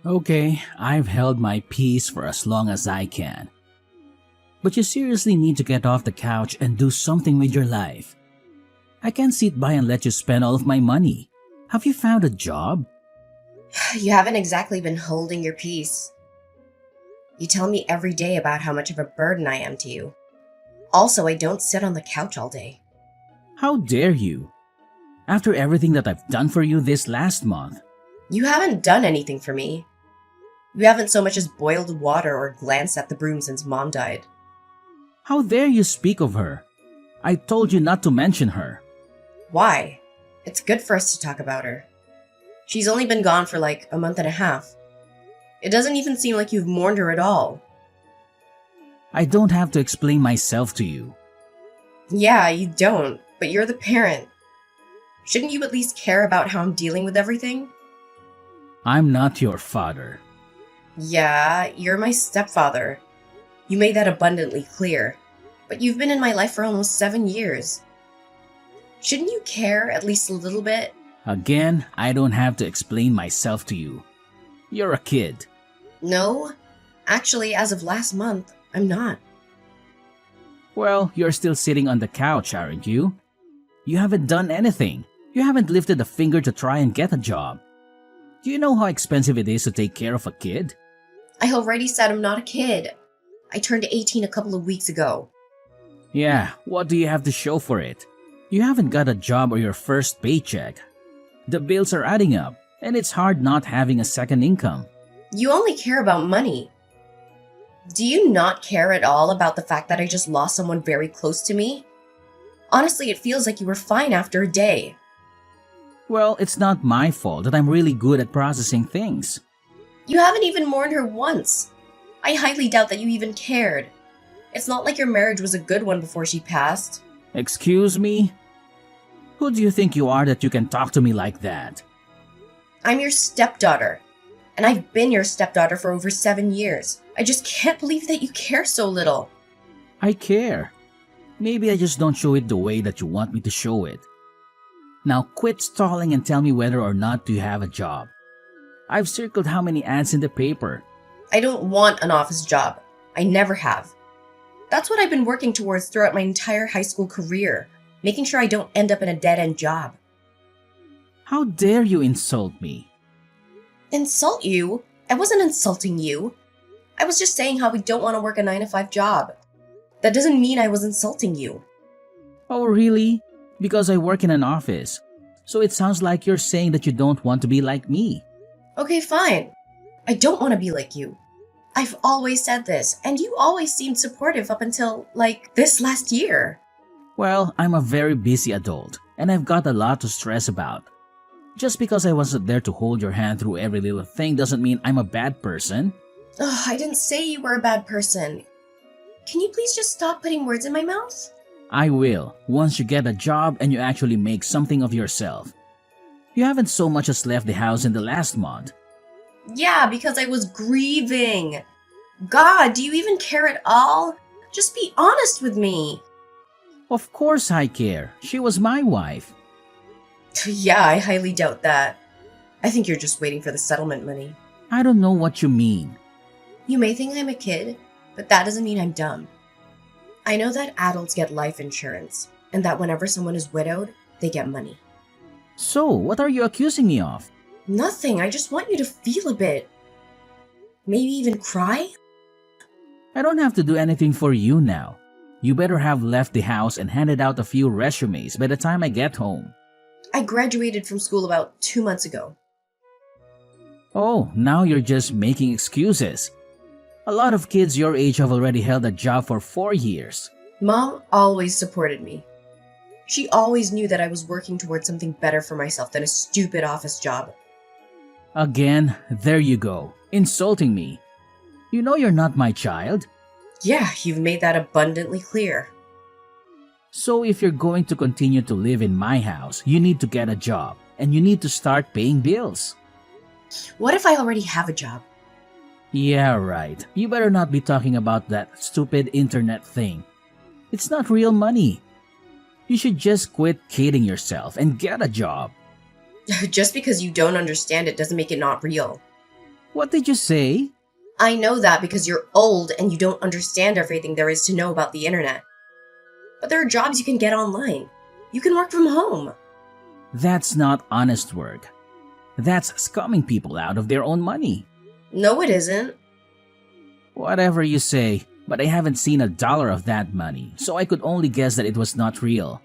Okay, I've held my peace for as long as I can. But you seriously need to get off the couch and do something with your life. I can't sit by and let you spend all of my money. Have you found a job? You haven't exactly been holding your peace. You tell me every day about how much of a burden I am to you. Also, I don't sit on the couch all day. How dare you? After everything that I've done for you this last month. You haven't done anything for me. You haven't so much as boiled water or glanced at the broom since Mom died. How dare you speak of her? I told you not to mention her. Why? It's good for us to talk about her. She's only been gone for like a month and a half. It doesn't even seem like you've mourned her at all. I don't have to explain myself to you. Yeah, you don't, but you're the parent. Shouldn't you at least care about how I'm dealing with everything? I'm not your father. Yeah, you're my stepfather. You made that abundantly clear. But you've been in my life for almost 7 years. Shouldn't you care at least a little bit? Again, I don't have to explain myself to you. You're a kid. No. Actually, as of last month, I'm not. Well, you're still sitting on the couch, aren't you? You haven't done anything. You haven't lifted a finger to try and get a job. Do you know how expensive it is to take care of a kid? I already said I'm not a kid. I turned 18 a couple of weeks ago. Yeah, what do you have to show for it? You haven't got a job or your first paycheck. The bills are adding up, and it's hard not having a second income. You only care about money. Do you not care at all about the fact that I just lost someone very close to me? Honestly, it feels like you were fine after a day. Well, it's not my fault that I'm really good at processing things. You haven't even mourned her once. I highly doubt that you even cared. It's not like your marriage was a good one before she passed. Excuse me? Who do you think you are that you can talk to me like that? I'm your stepdaughter, and I've been your stepdaughter for over 7 years. I just can't believe that you care so little. I care. Maybe I just don't show it the way that you want me to show it. Now quit stalling and tell me whether or not you have a job. I've circled how many ads in the paper. I don't want an office job. I never have. That's what I've been working towards throughout my entire high school career, making sure I don't end up in a dead-end job. How dare you insult me? Insult you? I wasn't insulting you. I was just saying how we don't want to work a 9-to-5 job. That doesn't mean I was insulting you. Oh, really? Because I work in an office. So it sounds like you're saying that you don't want to be like me. Okay, fine. I don't want to be like you. I've always said this, and you always seemed supportive up until, this last year. Well, I'm a very busy adult, and I've got a lot to stress about. Just because I wasn't there to hold your hand through every little thing doesn't mean I'm a bad person. Ugh, I didn't say you were a bad person. Can you please just stop putting words in my mouth? I will, once you get a job and you actually make something of yourself. You haven't so much as left the house in the last month. Yeah, because I was grieving. God, do you even care at all? Just be honest with me. Of course I care. She was my wife. Yeah, I highly doubt that. I think you're just waiting for the settlement money. I don't know what you mean. You may think I'm a kid, but that doesn't mean I'm dumb. I know that adults get life insurance, and that whenever someone is widowed, they get money. So, what are you accusing me of? Nothing, I just want you to feel a bit. Maybe even cry? I don't have to do anything for you now. You better have left the house and handed out a few resumes by the time I get home. I graduated from school about 2 months ago. Oh, now you're just making excuses. A lot of kids your age have already held a job for 4 years. Mom always supported me. She always knew that I was working towards something better for myself than a stupid office job. Again, there you go, insulting me. You know you're not my child. Yeah, you've made that abundantly clear. So if you're going to continue to live in my house, you need to get a job, and you need to start paying bills. What if I already have a job? Yeah, right. You better not be talking about that stupid internet thing. It's not real money. You should just quit kidding yourself and get a job. Just because you don't understand it doesn't make it not real. What did you say? I know that because you're old and you don't understand everything there is to know about the internet. But there are jobs you can get online. You can work from home. That's not honest work. That's scumming people out of their own money. No, it isn't. Whatever you say, but I haven't seen $1 of that money, so I could only guess that it was not real.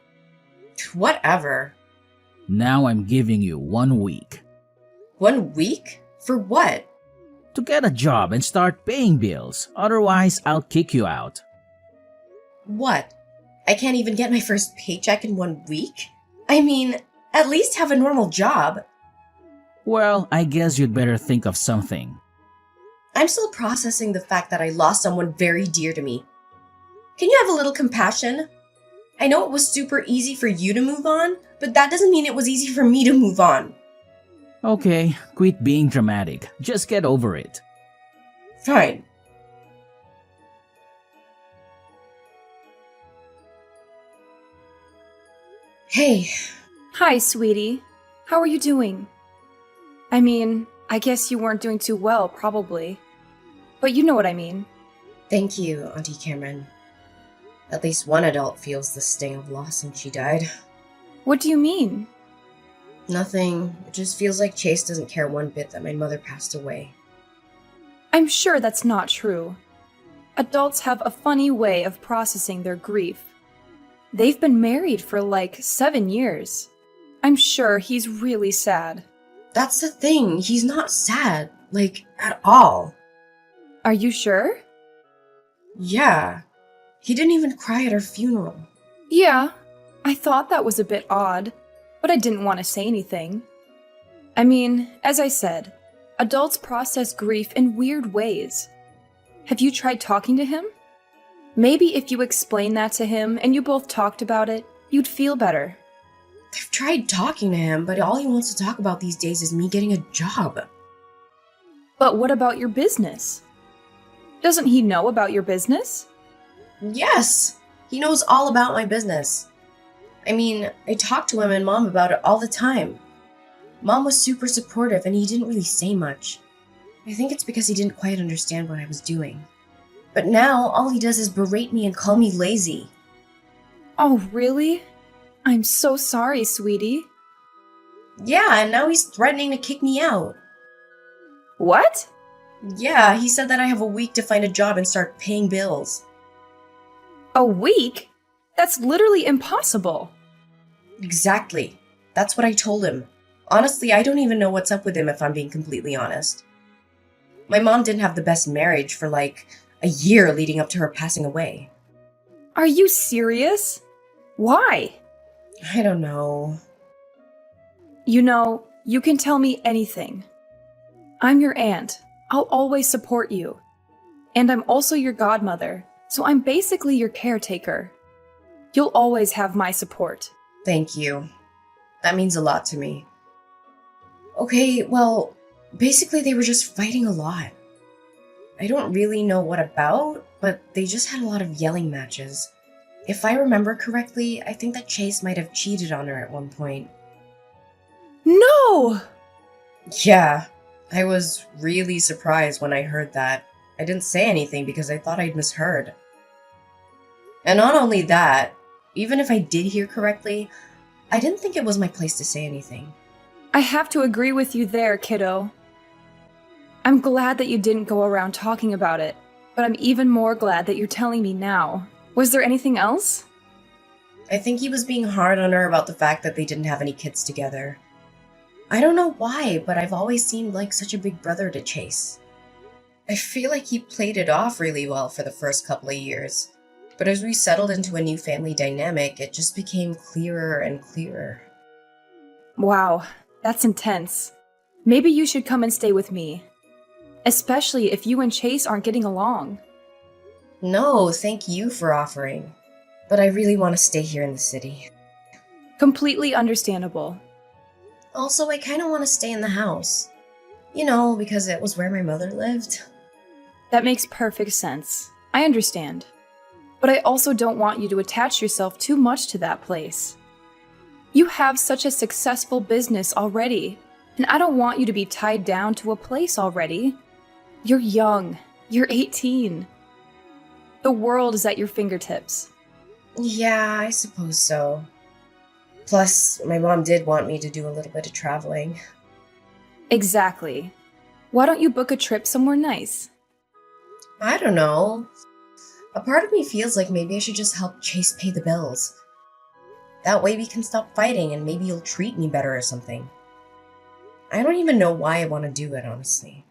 Whatever. Now I'm giving you 1 week 1 week? For what? to get a job and start paying bills. Otherwise, I'll kick you out. What? I can't even get my first paycheck in 1 week? I mean, at least have a normal job. Well, I guess you'd better think of something. I'm still processing the fact that I lost someone very dear to me. Can you have a little compassion? I know it was super easy for you to move on, but that doesn't mean it was easy for me to move on. Okay, quit being dramatic. Just get over it. Fine. Hey, Hi, sweetie. How are you doing? I mean, I guess you weren't doing too well, probably. But you know what I mean. thank you, Auntie Cameron. At least one adult feels the sting of loss since she died. What do you mean? Nothing. It just feels like Chase doesn't care one bit that my mother passed away. I'm sure that's not true. Adults have a funny way of processing their grief. They've been married for like 7 years. I'm sure he's really sad. That's the thing. He's not sad. Like, at all. Are you sure? Yeah. He didn't even cry at her funeral. Yeah, I thought that was a bit odd, but I didn't want to say anything. I mean, as I said, adults process grief in weird ways. Have you tried talking to him? Maybe if you explained that to him and you both talked about it, you'd feel better. I've tried talking to him, but all he wants to talk about these days is me getting a job. But what about your business? Doesn't he know about your business? Yes! He knows all about my business. I mean, I talk to him and Mom about it all the time. Mom was super supportive and he didn't really say much. I think it's because he didn't quite understand what I was doing. But now, all he does is berate me and call me lazy. Oh, really? I'm so sorry, sweetie. Yeah, and now he's threatening to kick me out. What? Yeah, he said that I have a week to find a job and start paying bills. A week? That's literally impossible. Exactly. That's what I told him. Honestly, I don't even know what's up with him if I'm being completely honest. My mom didn't have the best marriage for like a year leading up to her passing away. Are you serious? Why? I don't know. You know, you can tell me anything. I'm your aunt. I'll always support you. And I'm also your godmother, so I'm basically your caretaker. You'll always have my support. Thank you. That means a lot to me. Okay, well, basically they were just fighting a lot. I don't really know what about, but they just had a lot of yelling matches. If I remember correctly, I think that Chase might have cheated on her at one point. No! Yeah, I was really surprised when I heard that. I didn't say anything because I thought I'd misheard. And not only that, even if I did hear correctly, I didn't think it was my place to say anything. I have to agree with you there, kiddo. I'm glad that you didn't go around talking about it, but I'm even more glad that you're telling me now. Was there anything else? I think he was being hard on her about the fact that they didn't have any kids together. I don't know why, but I've always seemed like such a big brother to Chase. I feel like he played it off really well for the first couple of years. But as we settled into a new family dynamic, it just became clearer and clearer. Wow, that's intense. Maybe you should come and stay with me. Especially if you and Chase aren't getting along. No, thank you for offering. But I really want to stay here in the city. Completely understandable. Also, I kind of want to stay in the house. You know, because it was where my mother lived. That makes perfect sense. I understand. But I also don't want you to attach yourself too much to that place. You have such a successful business already, and I don't want you to be tied down to a place already. You're young. You're 18. The world is at your fingertips. Yeah, I suppose so. Plus, my mom did want me to do a little bit of traveling. Exactly. Why don't you book a trip somewhere nice? I don't know. A part of me feels like maybe I should just help Chase pay the bills. That way we can stop fighting and maybe you'll treat me better or something. I don't even know why I want to do it, honestly.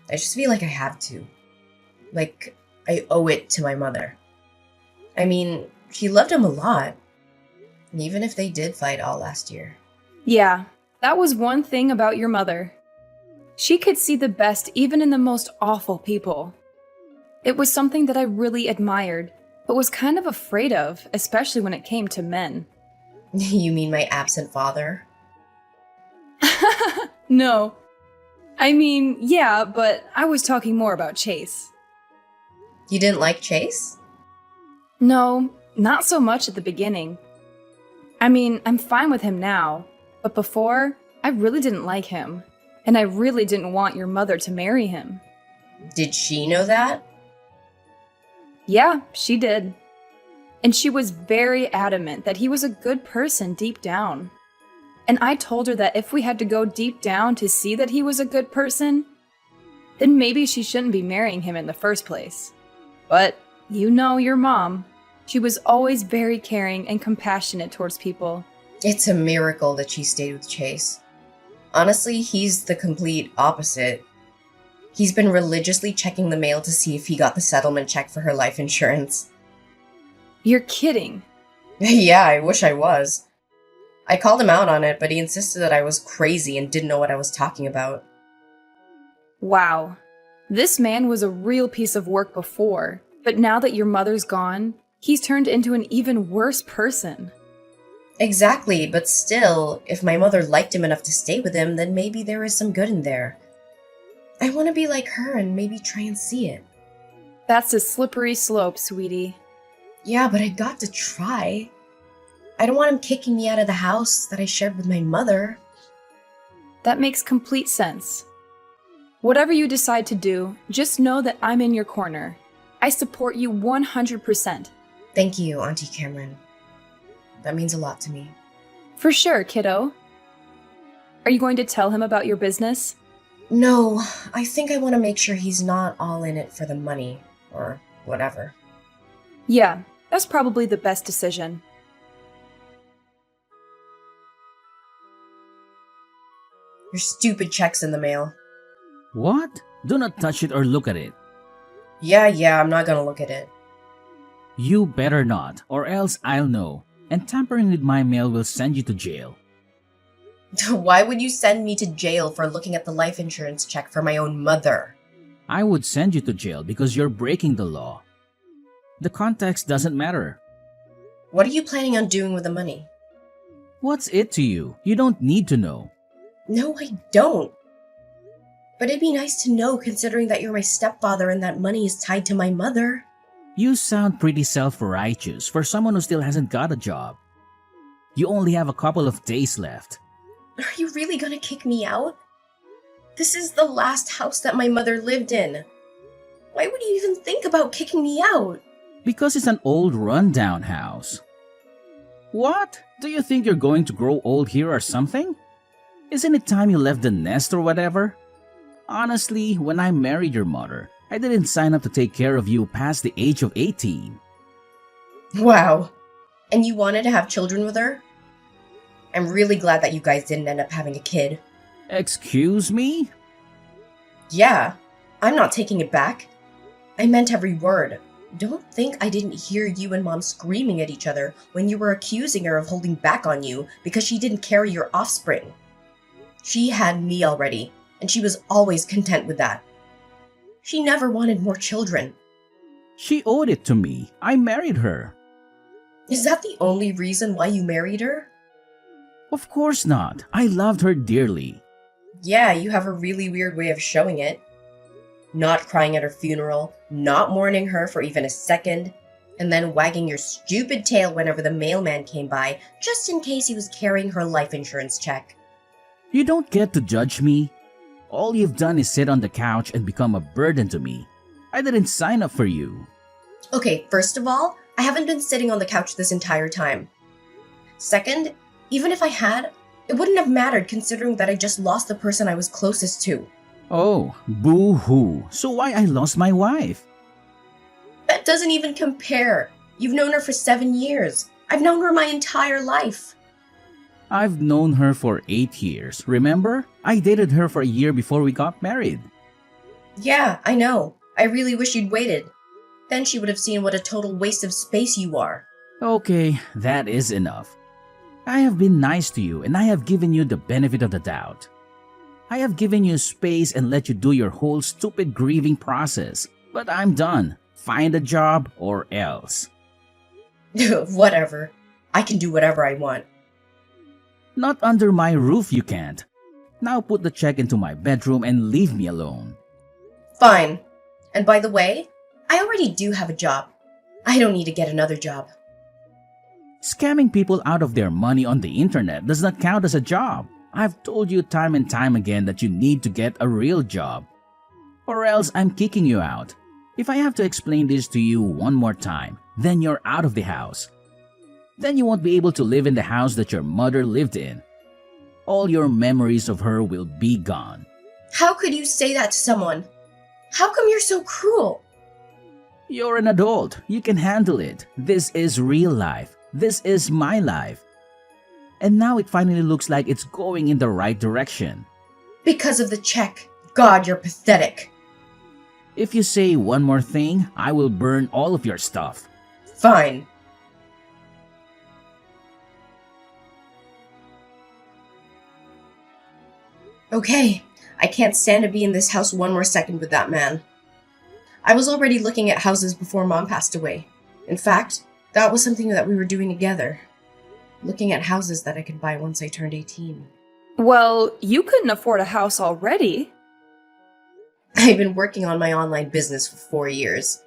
I just feel like I have to. Like, I owe it to my mother. I mean, she loved him a lot. Even if they did fight all last year. Yeah, that was one thing about your mother. She could see the best even in the most awful people. It was something that I really admired, but was kind of afraid of, especially when it came to men. You mean my absent father? No. I mean, yeah, but I was talking more about Chase. You didn't like Chase? No, not so much at the beginning. I mean, I'm fine with him now, but before, I really didn't like him, and I really didn't want your mother to marry him. Did she know that? Yeah, she did. And she was very adamant that he was a good person deep down. And I told her that if we had to go deep down to see that he was a good person, then maybe she shouldn't be marrying him in the first place. But you know your mom. She was always very caring and compassionate towards people. It's a miracle that she stayed with Chase. Honestly, he's the complete opposite. He's been religiously checking the mail to see if he got the settlement check for her life insurance. You're kidding. Yeah, I wish I was. I called him out on it, but he insisted that I was crazy and didn't know what I was talking about. Wow. This man was a real piece of work before, but now that your mother's gone, he's turned into an even worse person. Exactly, but still, if my mother liked him enough to stay with him, then maybe there is some good in there. I want to be like her and maybe try and see it. That's a slippery slope, sweetie. Yeah, but I got to try. I don't want him kicking me out of the house that I shared with my mother. That makes complete sense. Whatever you decide to do, just know that I'm in your corner. I support you 100%. Thank you, Auntie Cameron. That means a lot to me. For sure, kiddo. Are you going to tell him about your business? No, I think I want to make sure he's not all in it for the money, or whatever. Yeah, that's probably the best decision. Your stupid check's in the mail. What? Do not touch it or look at it. Yeah, I'm not gonna look at it. You better not, or else I'll know, and tampering with my mail will send you to jail. Why would you send me to jail for looking at the life insurance check for my own mother? I would send you to jail because you're breaking the law. The context doesn't matter. What are you planning on doing with the money? What's it to you? You don't need to know. No, I don't. But it'd be nice to know considering that you're my stepfather and that money is tied to my mother. You sound pretty self-righteous for someone who still hasn't got a job. You only have a couple of days left. Are you really gonna kick me out? This is the last house that my mother lived in. Why would you even think about kicking me out? Because it's an old rundown house. What? Do you think you're going to grow old here or something? Isn't it time you left the nest or whatever? Honestly, when I married your mother, I didn't sign up to take care of you past the age of 18. Wow. And you wanted to have children with her? I'm really glad that you guys didn't end up having a kid. Excuse me? Yeah, I'm not taking it back. I meant every word. Don't think I didn't hear you and Mom screaming at each other when you were accusing her of holding back on you because she didn't carry your offspring. She had me already, and she was always content with that. She never wanted more children. She owed it to me. I married her. Is that the only reason why you married her? Of course not. I loved her dearly. Yeah, you have a really weird way of showing it. Not crying at her funeral, not mourning her for even a second, and then wagging your stupid tail whenever the mailman came by, just in case he was carrying her life insurance check. You don't get to judge me. All you've done is sit on the couch and become a burden to me. I didn't sign up for you. Okay, first of all, I haven't been sitting on the couch this entire time. Second, even if I had, it wouldn't have mattered considering that I just lost the person I was closest to. Oh, boo-hoo. So why I lost my wife? That doesn't even compare. You've known her for 7 years. I've known her my entire life. I've known her for 8 years. Remember? I dated her for a year before we got married. Yeah, I know. I really wish you'd waited. Then she would have seen what a total waste of space you are. Okay, that is enough. I have been nice to you and I have given you the benefit of the doubt. I have given you space and let you do your whole stupid grieving process. But I'm done. Find a job or else. Whatever. I can do whatever I want. Not under my roof you can't. Now put the check into my bedroom and leave me alone. Fine. And by the way, I already do have a job. I don't need to get another job. Scamming people out of their money on the internet does not count as a job. I've told you time and time again that you need to get a real job. Or else I'm kicking you out. If I have to explain this to you one more time, then you're out of the house. Then you won't be able to live in the house that your mother lived in. All your memories of her will be gone. How could you say that to someone? How come you're so cruel? You're an adult. You can handle it. This is real life. This is my life. And now it finally looks like it's going in the right direction. Because of the check. God, you're pathetic. If you say one more thing, I will burn all of your stuff. Fine. Okay, I can't stand to be in this house one more second with that man. I was already looking at houses before Mom passed away. In fact, that was something that we were doing together. Looking at houses that I could buy once I turned 18. Well, you couldn't afford a house already. I've been working on my online business for 4 years.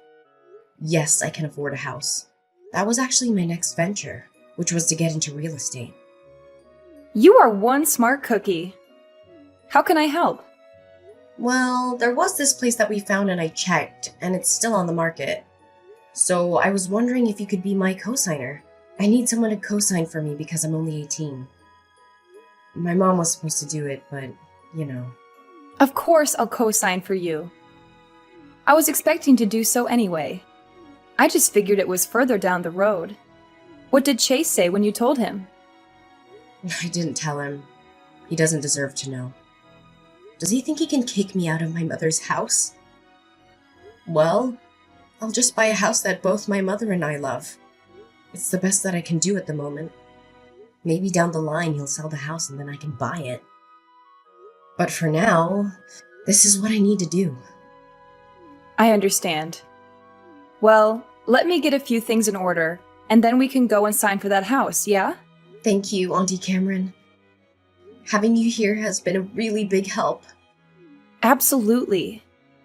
Yes, I can afford a house. That was actually my next venture, which was to get into real estate. You are one smart cookie. How can I help? Well, there was this place that we found and I checked, and it's still on the market. So I was wondering if you could be my co-signer. I need someone to co-sign for me because I'm only 18. My mom was supposed to do it, but, you know. Of course I'll co-sign for you. I was expecting to do so anyway. I just figured it was further down the road. What did Chase say when you told him? I didn't tell him. He doesn't deserve to know. Does he think he can kick me out of my mother's house? Well, I'll just buy a house that both my mother and I love. It's the best that I can do at the moment. Maybe down the line he'll sell the house and then I can buy it. But for now, this is what I need to do. I understand. Well, let me get a few things in order, and then we can go and sign for that house, yeah? Thank you, Auntie Cameron. Having you here has been a really big help. Absolutely.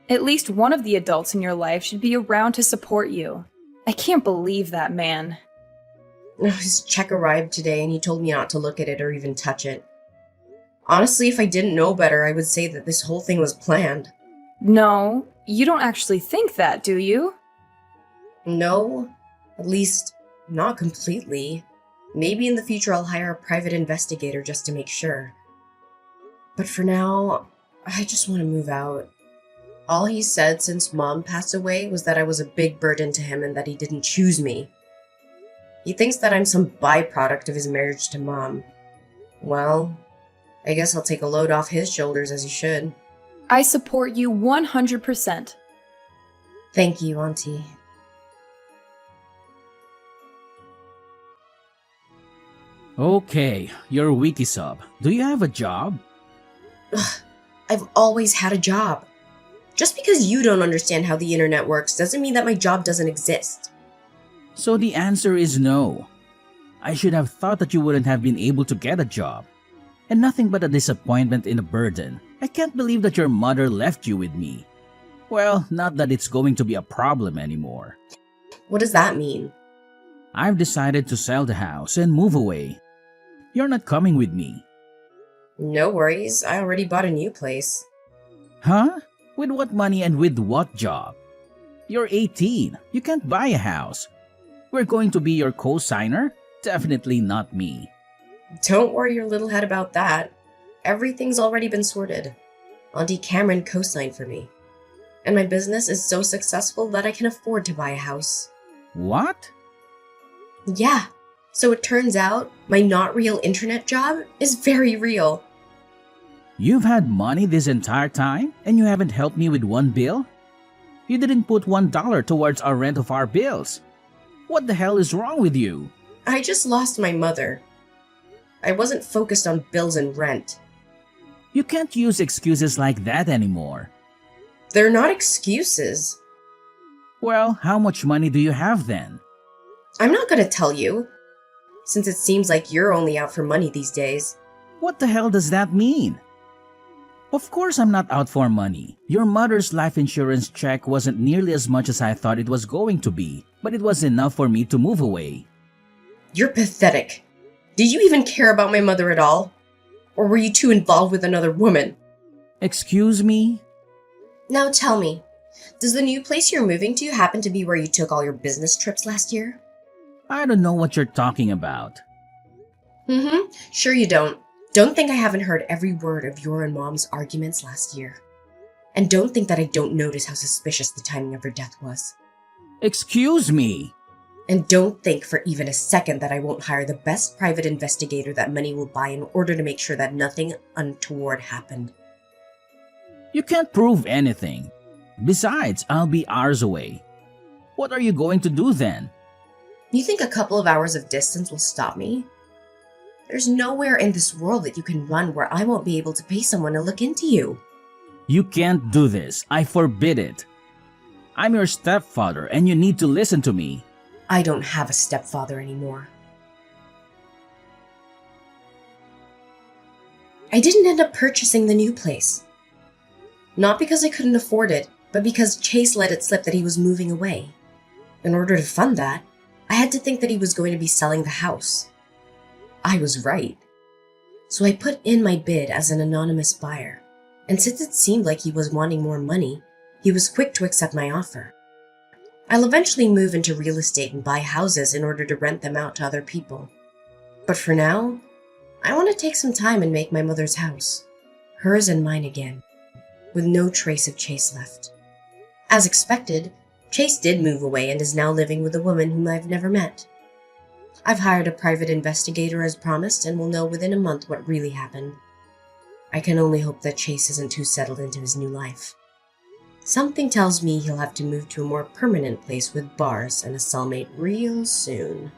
At least one of the adults in your life should be around to support you. I can't believe that man. His check arrived today and he told me not to look at it or even touch it. Honestly, if I didn't know better, I would say that this whole thing was planned. No, you don't actually think that, do you? No, at least not completely. Maybe in the future I'll hire a private investigator just to make sure. But for now, I just want to move out. All he said since Mom passed away was that I was a big burden to him and that he didn't choose me. He thinks that I'm some byproduct of his marriage to Mom. Well, I guess I'll take a load off his shoulders as he should. I support you 100%. Thank you, Auntie. Okay, you're a wiki sub. Do you have a job? Ugh, I've always had a job. Just because you don't understand how the internet works doesn't mean that my job doesn't exist. So the answer is no. I should have thought that you wouldn't have been able to get a job. And nothing but a disappointment and a burden. I can't believe that your mother left you with me. Well, not that it's going to be a problem anymore. What does that mean? I've decided to sell the house and move away. You're not coming with me. No worries, I already bought a new place. Huh? With what money and with what job? You're 18. You can't buy a house. We're going to be your co-signer? Definitely not me. Don't worry your little head about that. Everything's already been sorted. Auntie Cameron co-signed for me. And my business is so successful that I can afford to buy a house. What? Yeah. So it turns out my not real internet job is very real. You've had money this entire time and you haven't helped me with one bill? You didn't put $1 towards our rent of our bills. What the hell is wrong with you? I just lost my mother. I wasn't focused on bills and rent. You can't use excuses like that anymore. They're not excuses. Well, how much money do you have then? I'm not gonna tell you, since it seems like you're only out for money these days. What the hell does that mean? Of course I'm not out for money. Your mother's life insurance check wasn't nearly as much as I thought it was going to be, but it was enough for me to move away. You're pathetic. Did you even care about my mother at all? Or were you too involved with another woman? Excuse me? Now tell me, does the new place you're moving to happen to be where you took all your business trips last year? I don't know what you're talking about. Sure you don't. Don't think I haven't heard every word of your and Mom's arguments last year. And don't think that I don't notice how suspicious the timing of her death was. Excuse me? And don't think for even a second that I won't hire the best private investigator that money will buy in order to make sure that nothing untoward happened. You can't prove anything. Besides, I'll be hours away. What are you going to do then? You think a couple of hours of distance will stop me? There's nowhere in this world that you can run where I won't be able to pay someone to look into you. You can't do this. I forbid it. I'm your stepfather and you need to listen to me. I don't have a stepfather anymore. I didn't end up purchasing the new place. Not because I couldn't afford it, but because Chase let it slip that he was moving away. In order to fund that, I had to think that he was going to be selling the house. I was right. So I put in my bid as an anonymous buyer, and since it seemed like he was wanting more money, he was quick to accept my offer. I'll eventually move into real estate and buy houses in order to rent them out to other people. But for now, I want to take some time and make my mother's house, hers and mine again, with no trace of Chase left. As expected, Chase did move away and is now living with a woman whom I've never met. I've hired a private investigator as promised and will know within a month what really happened. I can only hope that Chase isn't too settled into his new life. Something tells me he'll have to move to a more permanent place with bars and a cellmate real soon.